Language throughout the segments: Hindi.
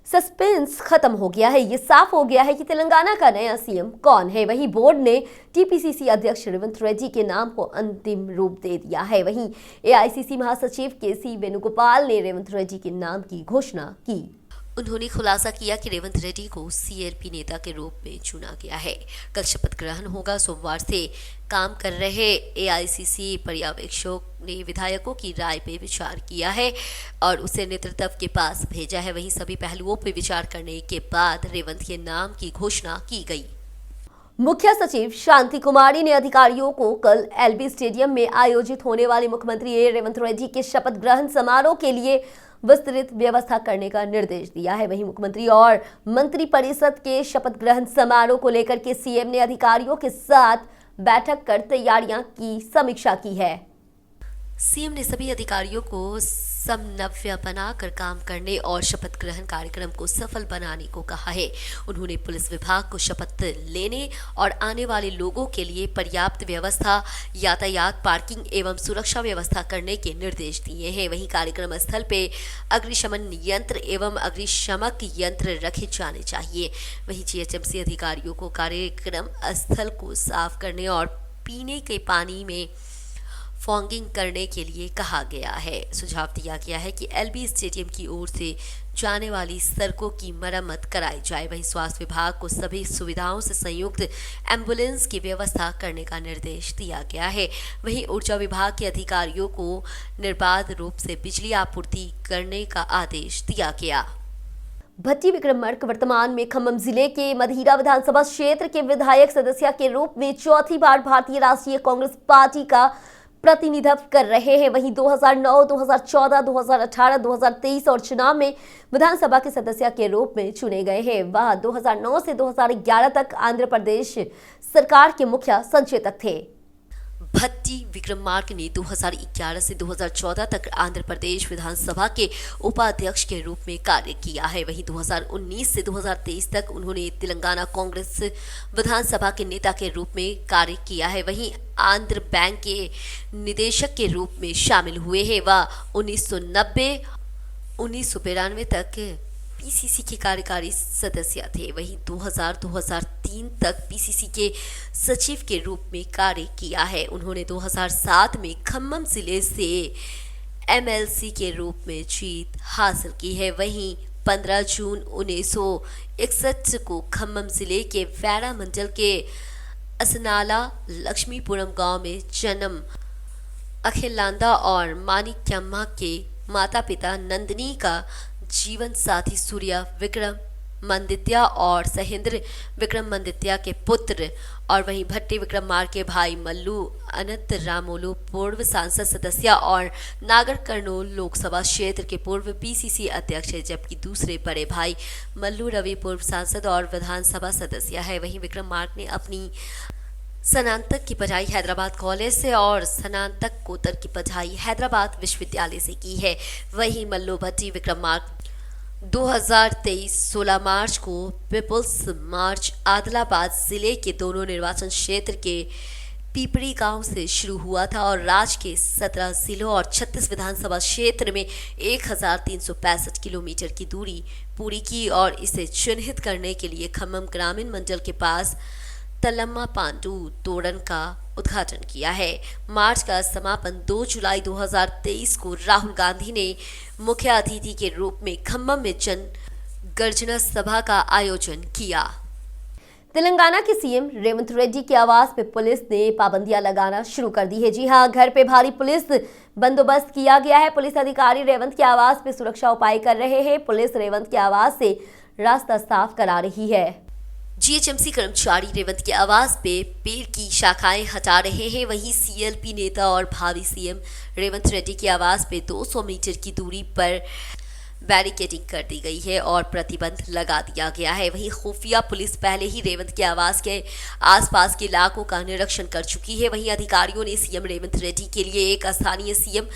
सस्पेंस खत्म हो गया है। ये साफ हो गया है कि तेलंगाना का नया सीएम कौन है। वहीं बोर्ड ने टीपीसीसी अध्यक्ष रेवंत रेड्डी के नाम को अंतिम रूप दे दिया है। वहीं एआईसीसी महासचिव केसी वेणुगोपाल ने रेवंत रेड्डी के नाम की घोषणा की। उन्होंने खुलासा किया कि रेवंत रेड्डी को सीएलपी नेता के रूप में चुना गया है। कल शपथ ग्रहण होगा। सोमवार से काम कर रहे एआईसीसी पर्यवेक्षक ने विधायकों की राय पे विचार किया है और उसे नेतृत्व के पास भेजा है। वहीं सभी पहलुओं पर विचार करने के बाद रेवंत के नाम की घोषणा की गई। मुख्य सचिव शांति कुमारी ने अधिकारियों को कल एलबी स्टेडियम में आयोजित होने वाले मुख्यमंत्री रेवंत रेड्डी के शपथ ग्रहण समारोह के लिए विस्तृत व्यवस्था करने का निर्देश दिया है। वहीं मुख्यमंत्री और मंत्रिपरिषद के शपथ ग्रहण समारोह को लेकर के सीएम ने अधिकारियों के साथ बैठक कर तैयारियां की समीक्षा की है। सीएम ने सभी अधिकारियों को समन्वय बनाकर काम करने और शपथ ग्रहण कार्यक्रम को सफल बनाने को कहा है। उन्होंने पुलिस विभाग को शपथ लेने और आने वाले लोगों के लिए पर्याप्त व्यवस्था, यातायात, पार्किंग एवं सुरक्षा व्यवस्था करने के निर्देश दिए हैं। वहीं कार्यक्रम स्थल पे अग्निशमन यंत्र एवं अग्निशमक यंत्र रखे जाने चाहिए। वहीं जीएचएमसी अधिकारियों को कार्यक्रम स्थल को साफ करने और पीने के पानी में फॉगिंग करने के लिए कहा गया है। सुझाव दिया गया है कि एलबी स्टेडियम की ओर से जाने वाली सड़कों की मरम्मत कराई जाए। वहीं स्वास्थ्य विभाग को सभी सुविधाओं से संयुक्त एम्बुलेंस की व्यवस्था करने का निर्देश दिया गया है। वहीं ऊर्जा विभाग के अधिकारियों को निर्बाध रूप से बिजली आपूर्ति करने का आदेश दिया गया। भट्टी विक्रमार्क वर्तमान में खम्मम जिले के मधीरा विधानसभा क्षेत्र के विधायक सदस्य के रूप में चौथी बार भारतीय राष्ट्रीय कांग्रेस पार्टी का प्रतिनिधित्व कर रहे हैं। वहीं 2009, 2014, 2018, 2023 और चुनाव में विधानसभा के सदस्य के रूप में चुने गए हैं। वह 2009 से 2011 तक आंध्र प्रदेश सरकार के मुख्य संचेतक थे। भट्टी विक्रमार्क ने 2011 से 2014 तक आंध्र प्रदेश विधानसभा के उपाध्यक्ष के रूप में कार्य किया है। वहीं 2019 से 2023 तक उन्होंने तेलंगाना कांग्रेस विधानसभा के नेता के रूप में कार्य किया है। वहीं आंध्र बैंक के निदेशक के रूप में शामिल हुए हैं। वह 1990-1992 तक पीसीसी के कार्यकारी सदस्य थे। वहीं 2000-2003 तक पीसीसी के सचिव के रूप में कार्य किया है। उन्होंने 2007 में खम्मम जिले से एमएलसी के रूप में जीत हासिल की है। वहीं 15 जून 1961 को खम्मम जिले के वैरा मंडल के असनाला लक्ष्मीपुरम गांव में जन्म अखिलांदा और मानिक्यम्मा के माता पिता नंदिनी का जीवन साथी सूर्या विक्रम मंदित्या और सहेंद्र विक्रम मंदित्या के पुत्र और वहीं भट्टी विक्रमार्क के भाई मल्लू अनंत रामोलू पूर्व सांसद सदस्य और नागर कर्नूल लोकसभा क्षेत्र के पूर्व पीसीसी अध्यक्ष है, जबकि दूसरे बड़े भाई मल्लू रवि पूर्व सांसद और विधानसभा सदस्य है। वहीं विक्रमार्क ने अपनी स्नातक की पढ़ाई हैदराबाद कॉलेज से और स्नातकोत्तर की पढ़ाई हैदराबाद विश्वविद्यालय से की है। वहीं मल्लू भट्टी विक्रमार्क 2023 16 मार्च को पीपल्स मार्च आदिलाबाद जिले के दोनों निर्वाचन क्षेत्र के पीपड़ी गांव से शुरू हुआ था और राज्य के 17 जिलों और 36 विधानसभा क्षेत्र में 1365 किलोमीटर की दूरी पूरी की और इसे चिन्हित करने के लिए खम्मम ग्रामीण मंडल के पास तलम्मा पांडू तोड़न का उद्घाटन किया है। मार्च का समापन 2 जुलाई 2023 को राहुल गांधी ने मुख्य अतिथि के रूप में खम्मम में जन गर्जना सभा का आयोजन किया। तेलंगाना के सीएम रेवंत रेड्डी के आवास पे पुलिस ने पाबंदियां लगाना शुरू कर दी है। जी हां, घर पे भारी पुलिस बंदोबस्त किया गया है। पुलिस अधिकारी रेवंत के आवास पे सुरक्षा उपाय कर रहे हैं। पुलिस रेवंत के आवास से रास्ता साफ करा रही है। जीएचएमसी कर्मचारी रेवंत के आवास पे पेड़ की शाखाएं हटा रहे हैं। वहीं सीएलपी नेता और भावी सीएम रेवंत रेड्डी के आवास पे 200 मीटर की दूरी पर बैरिकेडिंग कर दी गई है और प्रतिबंध लगा दिया गया है। वहीं खुफिया पुलिस पहले ही रेवंत के आवास के आसपास के इलाकों का निरीक्षण कर चुकी है। वहीं अधिकारियों ने सीएम रेवंत रेड्डी के लिए एक स्थानीय सीएम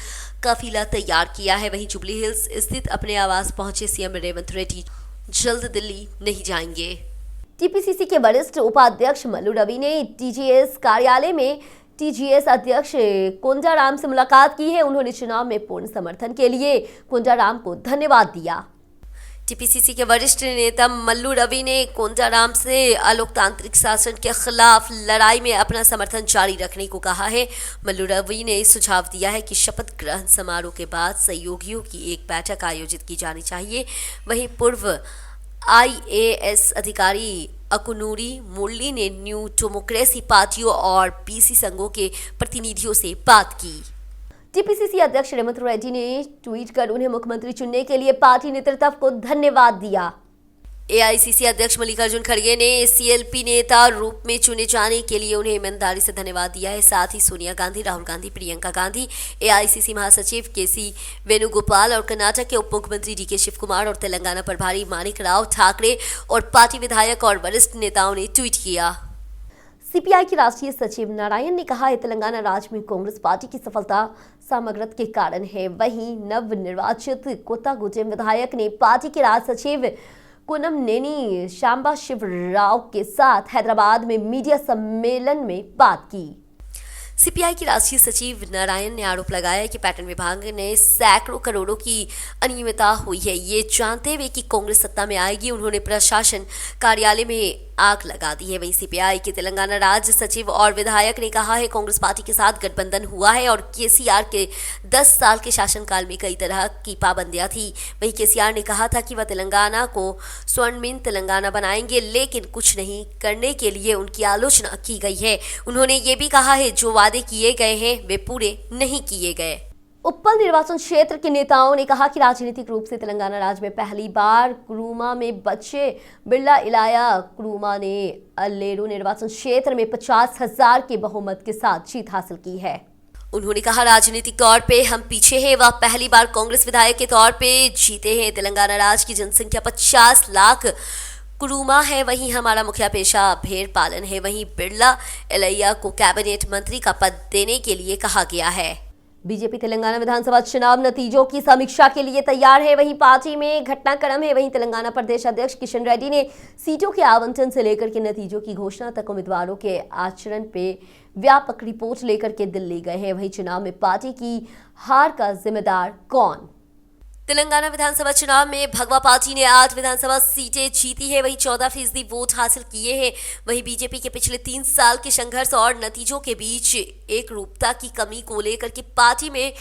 काफिला तैयार किया है। वहीं जुबली हिल्स स्थित अपने आवास पहुंचे सीएम रेवंत रेड्डी जल्द दिल्ली नहीं जाएंगे। टीपीसीसी के वरिष्ठ उपाध्यक्ष मल्लू रवि ने टीजीएस कार्यालय में टीजीएस अध्यक्ष कुंजाराम से मुलाकात की है। उन्होंने चुनाव में पूर्ण समर्थन के लिए कुंजाराम को धन्यवाद दिया। टीपीसीसी के वरिष्ठ नेता मल्लू रवि ने कोंडाराम से अलोकतांत्रिक शासन के खिलाफ लड़ाई में अपना समर्थन जारी रखने को कहा है। मल्लू रवि ने सुझाव दिया है कि शपथ ग्रहण समारोह के बाद सहयोगियों की एक बैठक आयोजित की जानी चाहिए। वहीं पूर्व IAS अधिकारी अकुनूरी मुरली ने न्यू डेमोक्रेसी पार्टियों और BC संघों के प्रतिनिधियों से बात की। टीपीसीसी अध्यक्ष रेवंत रेड्डी ने ट्वीट कर उन्हें मुख्यमंत्री चुनने के लिए पार्टी नेतृत्व को धन्यवाद दिया। AICC अध्यक्ष मल्लिकार्जुन खड़गे ने CLP नेता रूप में चुने जाने के लिए उन्हें ईमानदारी से धन्यवाद दिया है। साथ ही सोनिया गांधी, राहुल गांधी, प्रियंका गांधी, AICC महासचिव KC वेणुगोपाल और कर्नाटक के उप मुख्यमंत्री DK शिव कुमार और तेलंगाना प्रभारी मानिक राव ठाकरे और पार्टी विधायक और वरिष्ठ नेताओं ने ट्वीट किया। CPI के राष्ट्रीय सचिव नारायण ने कहा है तेलंगाना राज्य में कांग्रेस पार्टी की सफलता सामग्रत के कारण है। वहीं नवनिर्वाचित कोत्तागुडेम विधायक ने पार्टी के राज्य सचिव कुन्नमनेनी शांबा शिव राव के साथ हैदराबाद में मीडिया सम्मेलन में बात की। CPI के राष्ट्रीय सचिव नारायण ने आरोप लगाया कि पैटर्न विभाग ने सैकड़ों करोड़ों की अनियमितता हुई है। ये जानते हुए कि कांग्रेस सत्ता में आएगी, उन्होंने प्रशासन कार्यालय में आग लगा दी है। वहीं CPI के तेलंगाना राज्य सचिव और विधायक ने कहा है कांग्रेस पार्टी के साथ गठबंधन हुआ है और KCR के 10 साल के शासनकाल में कई तरह की पाबंदियां थी। वहीं KCR ने कहा था कि वह तेलंगाना को स्वर्णिम तेलंगाना बनाएंगे, लेकिन कुछ नहीं करने के लिए उनकी आलोचना की गई है। उन्होंने ये भी कहा है जो वादे किए गए हैं वे पूरे नहीं किए गए। उप्पल निर्वाचन क्षेत्र के नेताओं ने कहा कि राजनीतिक रूप से तेलंगाना राज्य में पहली बार कुरुमा में बच्चे बिरला इलाया कुरुमा ने अल्लेरू निर्वाचन क्षेत्र में 50,000 के बहुमत के साथ जीत हासिल की है। उन्होंने कहा राजनीतिक तौर पे हम पीछे हैं, वह पहली बार कांग्रेस विधायक के तौर पे जीते हैं। तेलंगाना राज्य की जनसंख्या 50 लाख कुरुमा है। वहीं हमारा मुख्य पेशा भेड़ पालन है। वहीं बिरला इलाया को कैबिनेट मंत्री का पद देने के लिए कहा गया है। बीजेपी तेलंगाना विधानसभा चुनाव नतीजों की समीक्षा के लिए तैयार है। वहीं पार्टी में घटनाक्रम है। वहीं तेलंगाना प्रदेश अध्यक्ष किशन रेड्डी ने सीटों के आवंटन से लेकर के नतीजों की घोषणा तक उम्मीदवारों के आचरण पे व्यापक रिपोर्ट लेकर के दिल्ली गए हैं। वहीं चुनाव में पार्टी की हार का जिम्मेदार कौन? तेलंगाना विधानसभा चुनाव में भगवा पार्टी ने 8 विधानसभा सीटें जीती है। वहीं 14% वोट हासिल किए हैं। वहीं बीजेपी के पिछले 3 साल के संघर्ष और नतीजों के बीच एक रूपता की कमी को लेकर के पार्टी में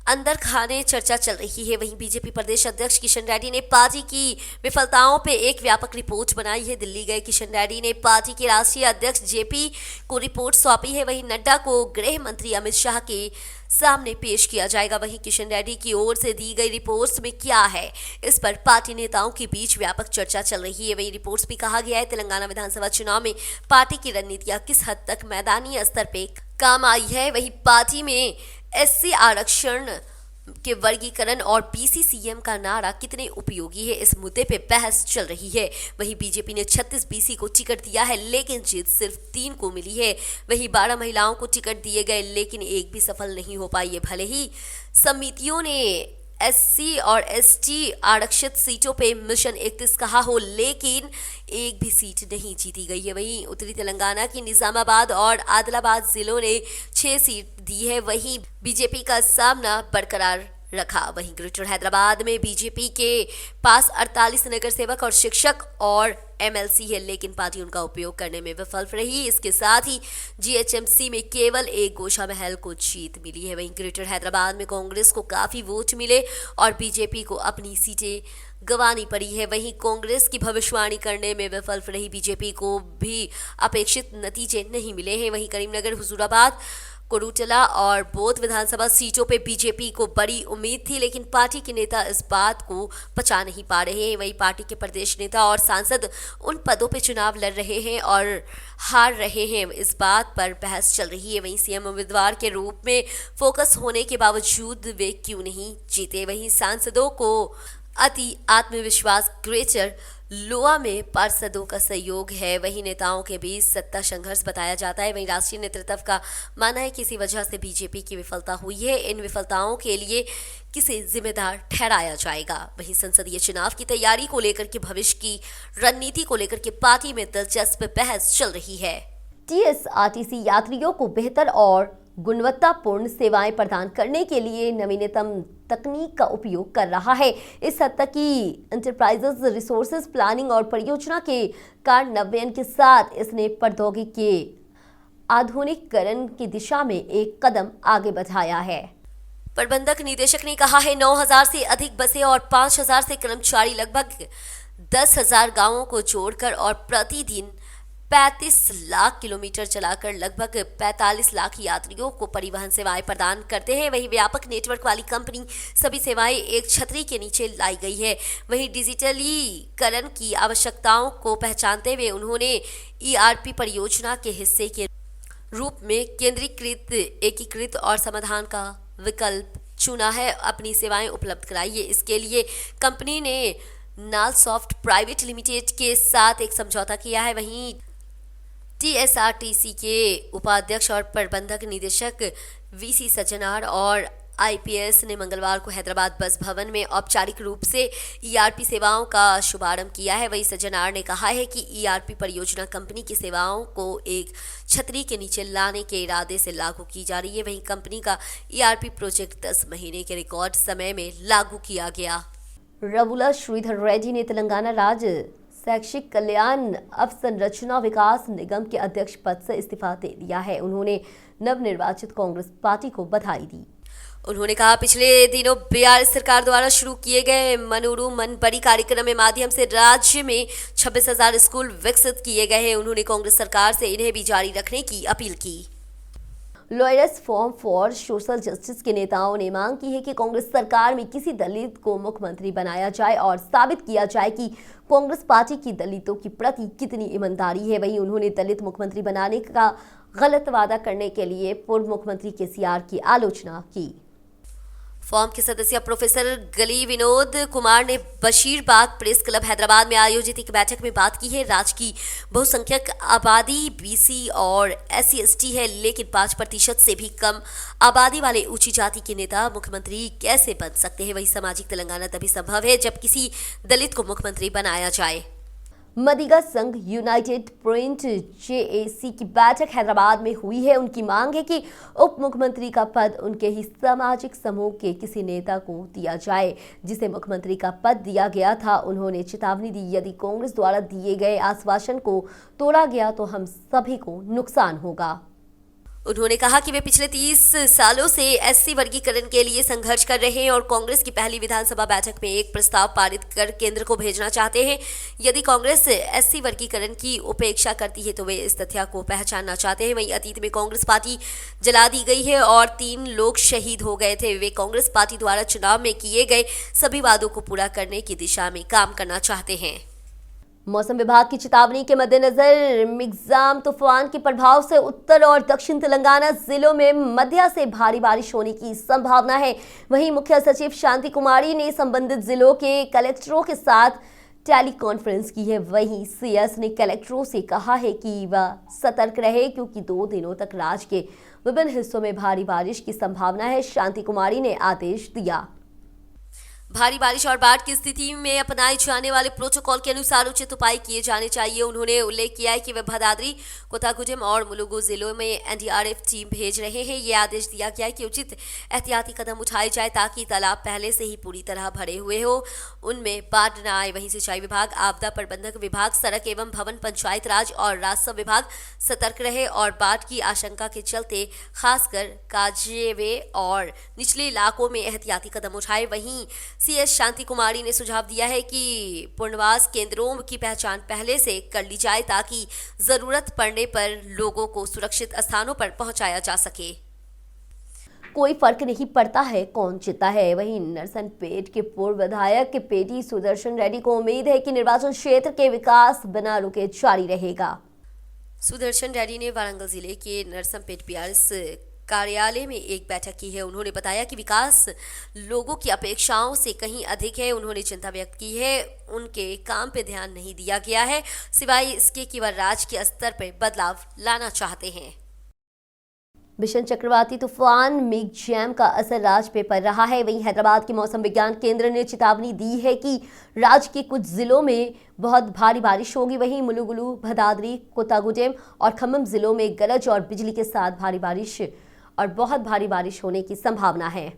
अंदर खाने चर्चा चल रही है। वहीं बीजेपी प्रदेश अध्यक्ष किशन रेड्डी ने पार्टी की विफलताओं पे एक व्यापक रिपोर्ट बनाई है। दिल्ली गए किशन रेड्डी ने पार्टी के राष्ट्रीय अध्यक्ष JP को रिपोर्ट सौंपी है। वहीं नड्डा को गृह मंत्री अमित शाह के सामने पेश किया जाएगा। वहीं किशन रेड्डी की ओर से दी गई रिपोर्ट्स में क्या है, इस पर पार्टी नेताओं के बीच व्यापक चर्चा चल रही है। वहीं रिपोर्ट्स में कहा गया है तेलंगाना विधानसभा चुनाव में पार्टी की रणनीतियां किस हद तक मैदानी स्तर पे काम आई है। वहीं पार्टी में SC आरक्षण के वर्गीकरण और BC CM का नारा कितने उपयोगी है, इस मुद्दे पे बहस चल रही है। वहीं बीजेपी ने 36 BC को टिकट दिया है, लेकिन जीत सिर्फ 3 को मिली है। वहीं 12 महिलाओं को टिकट दिए गए, लेकिन एक भी सफल नहीं हो पाई है। भले ही समितियों ने SC और ST आरक्षित सीटों पे मिशन 31 कहा हो, लेकिन एक भी सीट नहीं जीती गई है। वहीं उत्तरी तेलंगाना की निजामाबाद और आदिलाबाद जिलों ने 6 सीट दी है। वहीं बीजेपी का सामना बरकरार रखा। वहीं ग्रेटर हैदराबाद में बीजेपी के पास 48 नगर सेवक और शिक्षक और MLC है, लेकिन पार्टी उनका उपयोग करने में विफल रही। इसके साथ ही GHMC में केवल एक गोशा महल को जीत मिली है। वहीं ग्रेटर हैदराबाद में कांग्रेस को काफी वोट मिले और बीजेपी को अपनी सीटें गंवानी पड़ी है। वहीं कांग्रेस की भविष्यवाणी करने में विफल रही बीजेपी को भी अपेक्षित नतीजे नहीं मिले हैं। वहीं करीमनगर, हुजूराबाद, कोरुटला और बोध विधानसभा सीटों पे बीजेपी को बड़ी उम्मीद थी, लेकिन पार्टी के नेता इस बात को पचा नहीं पा रहे हैं। वहीं पार्टी के प्रदेश नेता और सांसद उन पदों पे चुनाव लड़ रहे हैं और हार रहे हैं, इस बात पर बहस चल रही है। वहीं CM उम्मीदवार के रूप में फोकस होने के बावजूद वे क्यों नहीं जीते। वहीं सांसदों को अति आत्मविश्वास ग्रेटर लोआ में पार्षदों का सहयोग है। वहीं नेताओं के बीच सत्ता संघर्ष बताया जाता है। वहीं राष्ट्रीय नेतृत्व का मानना है कि इसी वजह से बीजेपी की विफलता हुई है। इन विफलताओं के लिए किसे जिम्मेदार ठहराया जाएगा। वहीं संसदीय चुनाव की तैयारी को लेकर के भविष्य की रणनीति को लेकर के पार्टी में दिलचस्प बहस चल रही है। TSRTC यात्रियों को बेहतर और गुणवत्तापूर्ण सेवाएं प्रदान करने के लिए नवीनतम तकनीक का उपयोग कर रहा है। इस हद तक कि एंटरप्राइजेज रिसोर्सेज प्लानिंग और परियोजना के कार्यान्वयन के साथ इसने प्रौद्योगिकी के आधुनिकीकरण की दिशा में एक कदम आगे बढ़ाया है। प्रबंधक निदेशक ने कहा है 9,000 से अधिक बसें और 5,000 से कर्मचारी लगभग 10,000 गांवों को जोड़कर और प्रतिदिन 35 लाख किलोमीटर चलाकर लगभग 45 लाख यात्रियों को परिवहन सेवाएं प्रदान करते हैं। वहीं व्यापक नेटवर्क वाली कंपनी सभी सेवाएं एक छतरी के नीचे लाई गई है। वहीं डिजिटलीकरण की आवश्यकताओं को पहचानते हुए उन्होंने ERP परियोजना के हिस्से के रूप में केंद्रीकृत, एकीकृत और समाधान का विकल्प चुना है। अपनी सेवाएं उपलब्ध कराइए। इसके लिए कंपनी ने नालसॉफ्ट प्राइवेट लिमिटेड के साथ एक समझौता किया है। वहीं TSRTC के उपाध्यक्ष और प्रबंधक निदेशक VC सज्जनार और IPS ने मंगलवार को हैदराबाद बस भवन में औपचारिक रूप से ERP सेवाओं का शुभारंभ किया है। वहीं सज्जनार ने कहा है कि ERP परियोजना कंपनी की सेवाओं को एक छतरी के नीचे लाने के इरादे से लागू की जा रही है। वहीं कंपनी का ERP प्रोजेक्ट 10 महीने के रिकॉर्ड समय में लागू किया गया। रघुला श्रीधर रेड्डी ने तेलंगाना राज्य शैक्षिक कल्याण अवसंरचना विकास निगम के अध्यक्ष पद से इस्तीफा दे दिया है। उन्होंने नवनिर्वाचित कांग्रेस पार्टी को बधाई दी। उन्होंने कहा, पिछले दिनों BRS सरकार द्वारा शुरू किए गए मनूरू मन बड़ी कार्यक्रम के माध्यम से राज्य में 26,000 स्कूल विकसित किए गए हैं। उन्होंने कांग्रेस सरकार से इन्हें भी जारी रखने की अपील की। Lawyers forum for social justice के नेताओं ने मांग की है कि कांग्रेस सरकार में किसी दलित को मुख्यमंत्री बनाया जाए और साबित किया जाए कि कांग्रेस पार्टी की दलितों की प्रति कितनी ईमानदारी है। वहीं उन्होंने दलित मुख्यमंत्री बनाने का गलत वादा करने के लिए पूर्व मुख्यमंत्री KCR की आलोचना की। फॉर्म के सदस्य प्रोफेसर गली विनोद कुमार ने बशीरबाग प्रेस क्लब हैदराबाद में आयोजित एक बैठक में बात की है। राज्य की बहुसंख्यक आबादी BC और SC/ST है, लेकिन 5% से भी कम आबादी वाले ऊंची जाति के नेता मुख्यमंत्री कैसे बन सकते हैं। वही सामाजिक तेलंगाना तभी संभव है जब किसी दलित को मुख्यमंत्री बनाया जाए। मदिगा संघ यूनाइटेड प्रिंट JAC की बैठक हैदराबाद में हुई है। उनकी मांग है कि उप मुख्यमंत्री का पद उनके ही सामाजिक समूह के किसी नेता को दिया जाए जिसे मुख्यमंत्री का पद दिया गया था। उन्होंने चेतावनी दी, यदि कांग्रेस द्वारा दिए गए आश्वासन को तोड़ा गया तो हम सभी को नुकसान होगा। उन्होंने कहा कि वे पिछले 30 सालों से SC वर्गीकरण के लिए संघर्ष कर रहे हैं और कांग्रेस की पहली विधानसभा बैठक में एक प्रस्ताव पारित कर केंद्र को भेजना चाहते हैं। यदि कांग्रेस SC वर्गीकरण की उपेक्षा करती है तो वे इस तथ्य को पहचानना चाहते हैं। वहीं अतीत में कांग्रेस पार्टी जला दी गई है और 3 लोग शहीद हो गए थे। वे कांग्रेस पार्टी द्वारा चुनाव में किए गए सभी वादों को पूरा करने की दिशा में काम करना चाहते हैं। मौसम विभाग की चेतावनी के मद्देनजर मिग्जाम तूफान के प्रभाव से उत्तर और दक्षिण तेलंगाना जिलों में मध्य से भारी बारिश होने की संभावना है। वहीं मुख्य सचिव शांति कुमारी ने संबंधित जिलों के कलेक्टरों के साथ टेली कॉन्फ्रेंस की है। वहीं CS ने कलेक्टरों से कहा है कि वह सतर्क रहे क्योंकि 2 दिनों तक राज्य के विभिन्न हिस्सों में भारी बारिश की संभावना है। शांति कुमारी ने आदेश दिया, भारी बारिश और बाढ़ की स्थिति में अपनाए जाने वाले प्रोटोकॉल के अनुसार उचित उपाय किए जाने चाहिए। उन्होंने उल्लेख किया है कि वे भदाद्री, कोतागुडेम और मुलुगु जिलों में NDRF टीम भेज रहे हैं। ये आदेश दिया गया है कि उचित एहतियाती कदम उठाए जाए ताकि तालाब पहले से ही पूरी तरह भरे हुए हो, उनमें बाढ़ न आए। वहीं सिंचाई विभाग, आपदा प्रबंधक विभाग, सड़क एवं भवन पंचायत राज और राजस्व विभाग सतर्क रहे और बाढ़ की आशंका के चलते खासकर काजेवे और निचले इलाकों में एहतियाती कदम उठाए। वहीं CS शांति कुमारी ने सुझाव दिया है कि पुनर्वास केंद्रों की पहचान पहले से कर ली जाए ताकि जरूरत पड़ने पर लोगों को सुरक्षित स्थानों पर पहुंचाया जा सके। कोई फर्क नहीं पड़ता है कौन जीता है। वहीं नरसनपेट के पूर्व विधायक पेटी सुदर्शन रेड्डी को उम्मीद है कि निर्वाचन क्षेत्र के विकास बिना रुके जारी रहेगा। सुदर्शन रेड्डी ने वारंगल जिले के नरसनपेट BRS कार्यालय में एक बैठक की है। उन्होंने बताया कि विकास लोगों की अपेक्षाओं से कहीं अधिक है। उन्होंने चिंता व्यक्त की है उनके काम पे ध्यान नहीं दिया गया है, सिवाय इसके कि वह राज्य के स्तर पर बदलाव लाना चाहते हैं। भीषण चक्रवाती तूफान मिगजैम का असर राज्य पे पड़ रहा है। वहीं हैदराबाद के मौसम विज्ञान केंद्र ने चेतावनी दी है कि राज्य के कुछ जिलों में बहुत भारी बारिश होगी। वहीं मुलुगुलु, भदाद्री, कोतागुडेम और खम्मम जिलों में गरज और बिजली के साथ भारी बारिश और बहुत भारी बारिश होने की संभावना है।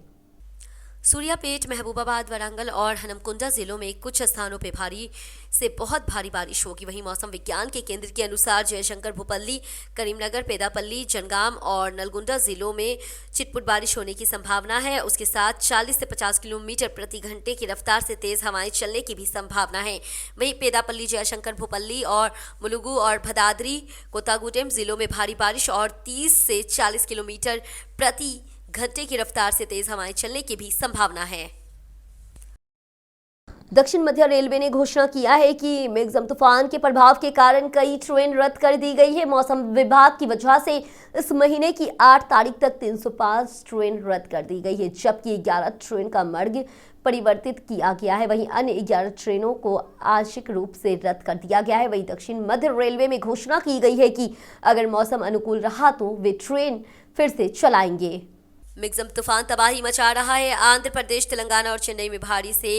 सूर्यापेट, महबूबाबाद, वारंगल और हनमकुंडा जिलों में कुछ स्थानों पर भारी से बहुत भारी बारिश होगी। वहीं मौसम विज्ञान के केंद्र के अनुसार जयशंकर भूपल्ली, करीमनगर, पेदापल्ली, जनगाम और नलगुंडा जिलों में चिटपुट बारिश होने की संभावना है। उसके साथ 40 से 50 किलोमीटर प्रति घंटे की रफ्तार से तेज हवाएं चलने की भी संभावना है। वहीं पेदापल्ली, जयशंकर भूपल्ली और मुलुगु और भदादरी, कोतागुडेम जिलों में भारी बारिश और 30 से 40 किलोमीटर प्रति घंटे की रफ्तार से तेज हवाएं चलने की भी संभावना है। दक्षिण मध्य रेलवे ने घोषणा किया है कि मेघम तूफान के प्रभाव के कारण कई ट्रेन रद्द कर दी गई है। मौसम विभाग की वजह से इस महीने की 8 तारीख तक 305 ट्रेन रद्द कर दी गई है, जबकि 11 ट्रेन का मार्ग परिवर्तित किया गया है। वहीं अन्य 11 ट्रेनों को आंशिक रूप से रद्द कर दिया गया है। वहीं दक्षिण मध्य रेलवे में घोषणा की गई है कि अगर मौसम अनुकूल रहा तो वे ट्रेन फिर से चलाएंगे। मेघम तूफान तबाही मचा रहा है। आंध्र प्रदेश, तेलंगाना और चेन्नई में भारी से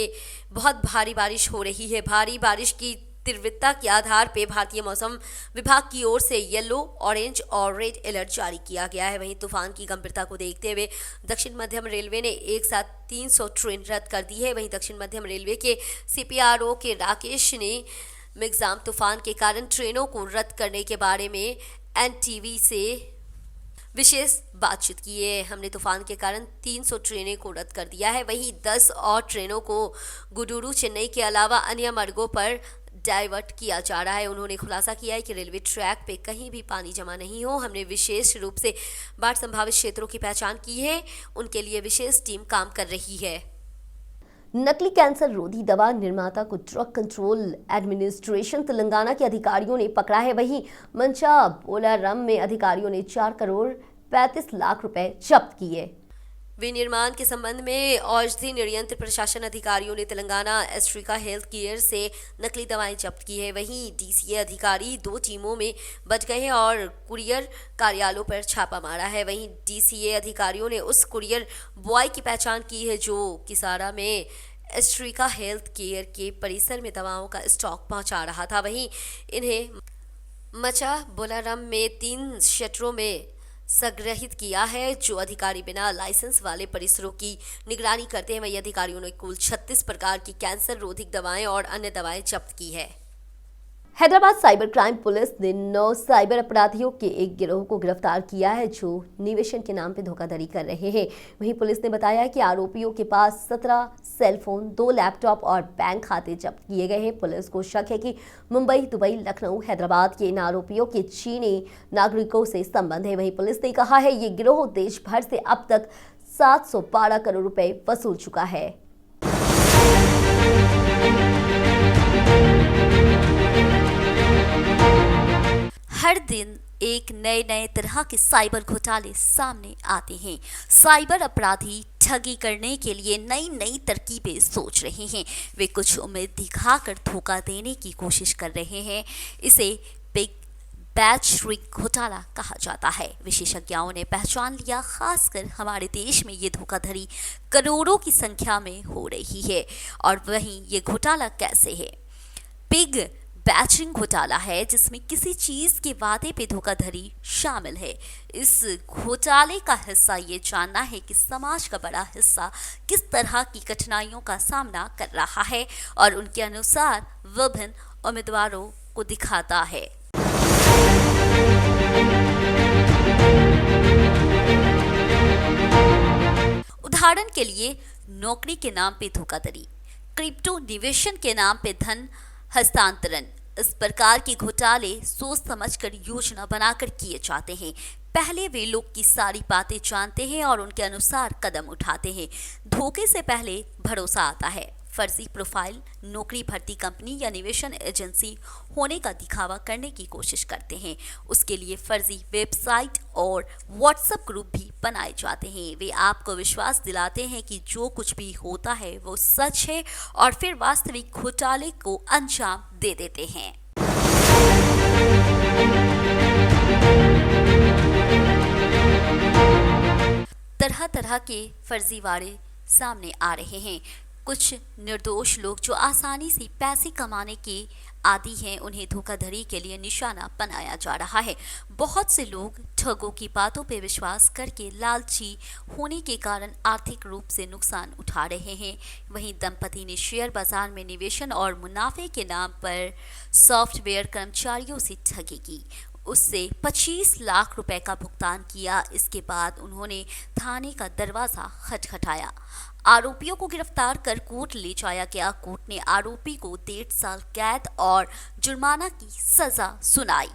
बहुत भारी बारिश हो रही है। भारी बारिश की तीव्रता के आधार पर भारतीय मौसम विभाग की ओर से येलो, ऑरेंज और रेड अलर्ट जारी किया गया है। वहीं तूफान की गंभीरता को देखते हुए दक्षिण मध्यम रेलवे ने एक साथ 300 ट्रेन रद्द कर दी है। वहीं दक्षिण मध्यम रेलवे के CPRO के राकेश ने मेघम तूफान के कारण ट्रेनों को रद्द करने के बारे में NTV से विशेष बातचीत की है। हमने तूफान के कारण 300 ट्रेनें को रद्द कर दिया है। वहीं 10 और ट्रेनों को गुडुरु, चेन्नई के अलावा अन्य मार्गों पर डाइवर्ट किया जा रहा है। उन्होंने खुलासा किया है कि रेलवे ट्रैक पे कहीं भी पानी जमा नहीं हो। हमने विशेष रूप से बाढ़ संभावित क्षेत्रों की पहचान की है, उनके लिए विशेष टीम काम कर रही है। नकली कैंसर रोधी दवा निर्माता को ड्रग कंट्रोल एडमिनिस्ट्रेशन तेलंगाना के अधिकारियों ने पकड़ा है। वहीं मंचाबोलारम में अधिकारियों ने 4 करोड़ 35 लाख रुपए जब्त किए। विनिर्माण के संबंध में औषधि नियंत्रण प्रशासन अधिकारियों ने तेलंगाना एस्ट्रिका हेल्थ केयर से नकली दवाएं जब्त की है। वहीं DCA अधिकारी 2 टीमों में बच गए हैं और कुरियर कार्यालयों पर छापा मारा है। वहीं DCA अधिकारियों ने उस कुरियर बॉय की पहचान की है जो किसारा में एस्ट्रिका हेल्थ केयर के परिसर में दवाओं का स्टॉक पहुंचा रहा था। वहीं इन्हें मंचाबोलारम में 3 शटरों में संग्रहित किया है, जो अधिकारी बिना लाइसेंस वाले परिसरों की निगरानी करते हैं। वही अधिकारियों ने कुल 36 प्रकार की कैंसर रोधी दवाएं और अन्य दवाएं जब्त की है। हैदराबाद साइबर क्राइम पुलिस ने 9 साइबर अपराधियों के एक गिरोह को गिरफ्तार किया है जो निवेशन के नाम पर धोखाधड़ी कर रहे हैं। वहीं पुलिस ने बताया कि आरोपियों के पास 17 सेलफोन, 2 लैपटॉप और बैंक खाते जब्त किए गए हैं। पुलिस को शक है कि मुंबई, दुबई, लखनऊ, हैदराबाद के इन आरोपियों के चीनी नागरिकों से संबंध है। वहीं पुलिस ने कहा है ये गिरोह देश भर से अब तक 712 करोड़ रुपए वसूल चुका है। हर दिन एक नए तरह के साइबर घोटाले सामने आते हैं। साइबर अपराधी ठगी करने के लिए नई तरकीबें सोच रहे हैं। वे कुछ उम्मीद दिखाकर धोखा देने की कोशिश कर रहे हैं। इसे बिग बैच रिग घोटाला कहा जाता है। विशेषज्ञों ने पहचान लिया, खासकर हमारे देश में ये धोखाधड़ी करोड़ों की संख्या में हो रही है। और वहीं ये घोटाला कैसे है? बिग बैचिंग घोटाला है जिसमें किसी चीज के वादे पे धोखाधड़ी शामिल है। इस घोटाले का हिस्सा ये जानना है कि समाज का बड़ा हिस्सा किस तरह की कठिनाइयों का सामना कर रहा है और उनके अनुसार विभिन्न उम्मीदवारों को दिखाता है। उदाहरण के लिए नौकरी के नाम पे धोखाधड़ी, क्रिप्टो निवेशन के नाम पे धन हस्तांतरण, इस प्रकार के घोटाले सोच समझकर योजना बनाकर किए जाते हैं। पहले वे लोग की सारी बातें जानते हैं और उनके अनुसार कदम उठाते हैं। धोखे से पहले भरोसा आता है। फर्जी प्रोफाइल, नौकरी भर्ती कंपनी या निवेशन एजेंसी होने का दिखावा करने की कोशिश करते हैं। उसके लिए फर्जी वेबसाइट और व्हाट्सएप ग्रुप भी बनाए जाते हैं। वे आपको विश्वास दिलाते हैं कि जो कुछ भी होता है वो सच है और फिर वास्तविक घोटाले को अंजाम दे देते हैं। तरह तरह के फर्जीवाड़े सामने आ रहे हैं। कुछ निर्दोष लोग जो आसानी से पैसे कमाने के आदी हैं, उन्हें धोखाधड़ी के लिए निशाना बनाया जा रहा है। बहुत से लोग ठगों की बातों पर विश्वास करके लालची होने के कारण आर्थिक रूप से नुकसान उठा रहे हैं। वहीं दंपति ने शेयर बाजार में निवेशन और मुनाफे के नाम पर सॉफ्टवेयर कर्मचारियों से ठगी की, उससे 25 लाख रुपए का भुगतान किया। इसके बाद उन्होंने थाने का दरवाजा खटखटाया। आरोपियों को गिरफ्तार कर कोर्ट ले जाया गया। कोर्ट ने आरोपी को 1.5 साल कैद और जुर्माना की सजा सुनाई।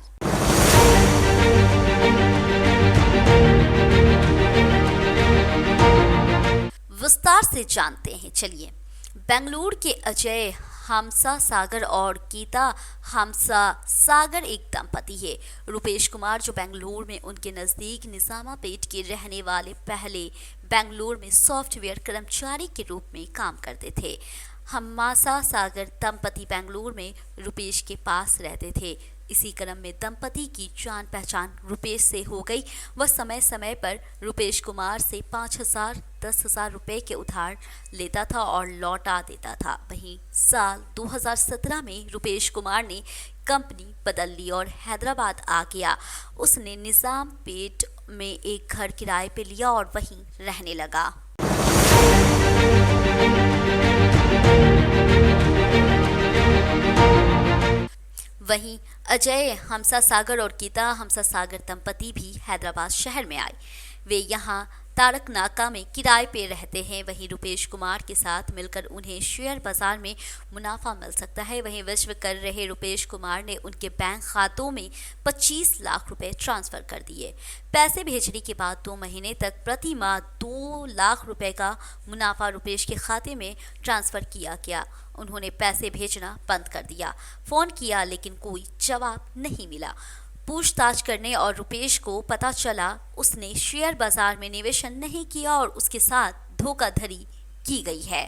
विस्तार से जानते हैं, चलिए। बेंगलुरु के अजय हमसा सागर और गीता हमसा सागर एक दंपति है। रुपेश कुमार, जो बेंगलुरु में उनके नज़दीक निजामापेट के रहने वाले, पहले बेंगलुरु में सॉफ्टवेयर कर्मचारी के रूप में काम करते थे। हमसा सागर दंपति बेंगलुरु में रुपेश के पास रहते थे। इसी क्रम में दंपति की जान पहचान रुपेश से हो गई। वह समय समय पर रुपेश कुमार से 5,000 10,000 रुपए के उधार लेता था और लौटा देता था। वहीं साल 2017 में रुपेश कुमार ने कंपनी बदल ली और हैदराबाद आ गया। उसने निजामपेट में एक घर किराए पे लिया और वहीं रहने लगा। वहीं अजय हमसा सागर और गीता हमसा सागर दंपति भी हैदराबाद शहर में आए। वे यहाँ तारक नाका में किराए पे रहते हैं। वहीं रुपेश कुमार के साथ मिलकर उन्हें शेयर बाजार में मुनाफा मिल सकता है। वहीं विश्व कर रहे रुपेश कुमार ने उनके बैंक खातों में 25 लाख रुपए ट्रांसफर कर दिए। पैसे भेजने के बाद 2 महीने तक प्रति माह 2 लाख रुपए का मुनाफा रुपेश के खाते में ट्रांसफर किया गया। उन्होंने पैसे भेजना बंद कर दिया। फोन किया लेकिन कोई जवाब नहीं मिला। पूछताछ करने और रुपेश को पता चला उसने शेयर बाजार में निवेश नहीं किया और उसके साथ धोखाधड़ी की गई है।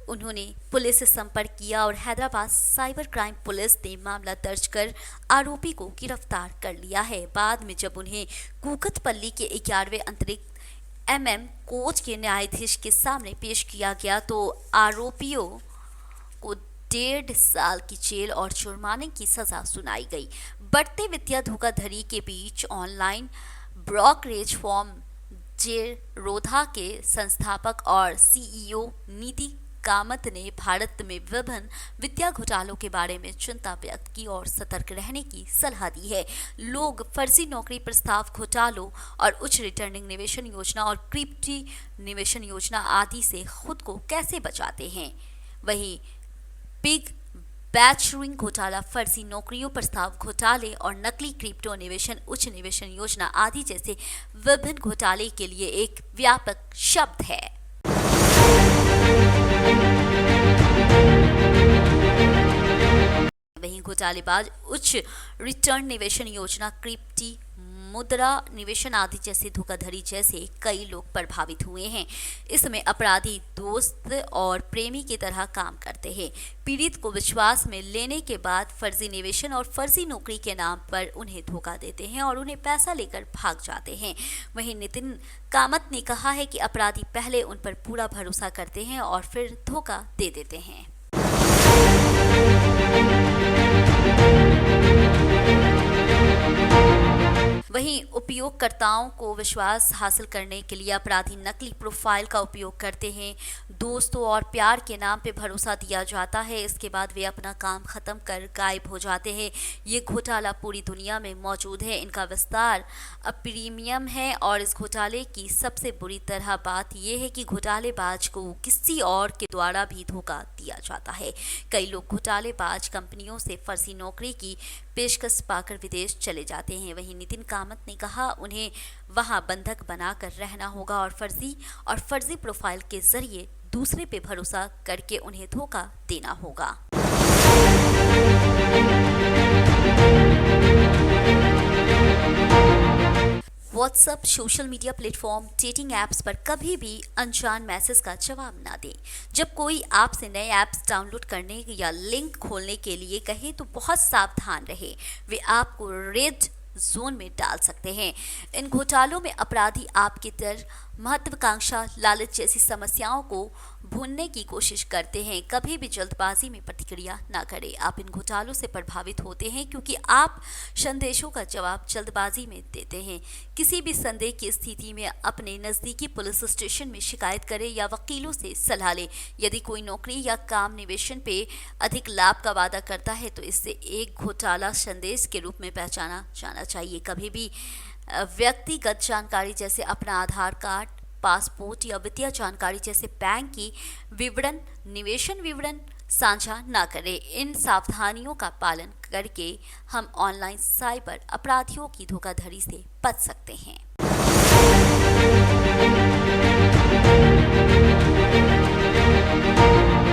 उन्होंने पुलिस से संपर्क किया और हैदराबाद साइबर क्राइम पुलिस ने मामला दर्ज कर आरोपी को गिरफ्तार कर लिया है। बाद में जब उन्हें कूकतपल्ली के 11वें अतिरिक्त कोर्ट के न्यायाधीश के सामने पेश किया गया तो आरोपियों को 1.5 साल की जेल और जुर्माने की सजा सुनाई गई। बढ़ते वित्तीय धोखाधड़ी के बीच ऑनलाइन ब्रोकरेज फर्म जेरोधा के संस्थापक और सीईओ नीति कामत ने भारत में विभिन्न वित्तीय घोटालों के बारे में चिंता व्यक्त की और सतर्क रहने की सलाह दी है। लोग फर्जी नौकरी प्रस्ताव घोटालों और उच्च रिटर्निंग निवेशन योजना और क्रिप्टो निवेशन योजना आदि से खुद को कैसे बचाते हैं। वहीं बिग बैचरिंग घोटाला, फर्जी नौकरियों प्रस्ताव घोटाले और नकली क्रिप्टो निवेशन उच्च निवेशन योजना आदि जैसे विभिन्न घोटाले के लिए एक व्यापक शब्द है। वहीं घोटालेबाज उच्च रिटर्न निवेशन योजना, क्रिप्टो मुद्रा निवेशन आदि जैसे धोखाधड़ी जैसे कई लोग प्रभावित हुए हैं। इसमें अपराधी दोस्त और प्रेमी की तरह काम करते हैं। पीड़ित को विश्वास में लेने के बाद फर्जी निवेशन और फर्जी नौकरी के नाम पर उन्हें धोखा देते हैं और उन्हें पैसा लेकर भाग जाते हैं। वहीं नितिन कामत ने कहा है कि अपराधी पहले उन पर पूरा भरोसा करते हैं और फिर धोखा दे देते हैं। वहीं उपयोगकर्ताओं को विश्वास हासिल करने के लिए अपराधी नकली प्रोफाइल का उपयोग करते हैं। दोस्तों और प्यार के नाम पे भरोसा दिया जाता है, इसके बाद वे अपना काम खत्म कर गायब हो जाते हैं। ये घोटाला पूरी दुनिया में मौजूद है। इनका विस्तार अप्रीमियम है और इस घोटाले की सबसे बुरी तरह बात यह है कि घोटालेबाज को किसी और के द्वारा भी धोखा दिया जाता है। कई लोग घोटालेबाज कंपनियों से फर्जी नौकरी की पेशकश पाकर विदेश चले जाते हैं। वहीं नितिन कामत ने कहा उन्हें वहां बंधक बनाकर रहना होगा और फर्जी प्रोफाइल के जरिए दूसरे पे भरोसा करके उन्हें धोखा देना होगा। WhatsApp, social media platform, dating apps पर कभी भी अनजान मैसेज का जवाब ना दें। जब कोई आपसे नए ऐप्स डाउनलोड करने या लिंक खोलने के लिए कहे तो बहुत सावधान रहे। वे आपको रेड जोन में डाल सकते हैं। इन घोटालों में अपराधी आपके डर, महत्वाकांक्षा, लालच जैसी समस्याओं को भूनने की कोशिश करते हैं। कभी भी जल्दबाजी में प्रतिक्रिया ना करें। आप इन घोटालों से प्रभावित होते हैं क्योंकि आप संदेशों का जवाब जल्दबाजी में देते हैं। किसी भी संदेह की स्थिति में अपने नज़दीकी पुलिस स्टेशन में शिकायत करें या वकीलों से सलाह लें। यदि कोई नौकरी या काम निवेशन पे अधिक लाभ का वादा करता है तो इससे एक घोटाला संदेश के रूप में पहचाना जाना चाहिए। कभी भी व्यक्तिगत जानकारी जैसे अपना आधार कार्ड, पासपोर्ट या वित्तीय जानकारी जैसे बैंक की विवरण, निवेशन विवरण साझा ना करें। इन सावधानियों का पालन करके हम ऑनलाइन साइबर अपराधियों की धोखाधड़ी से बच सकते हैं।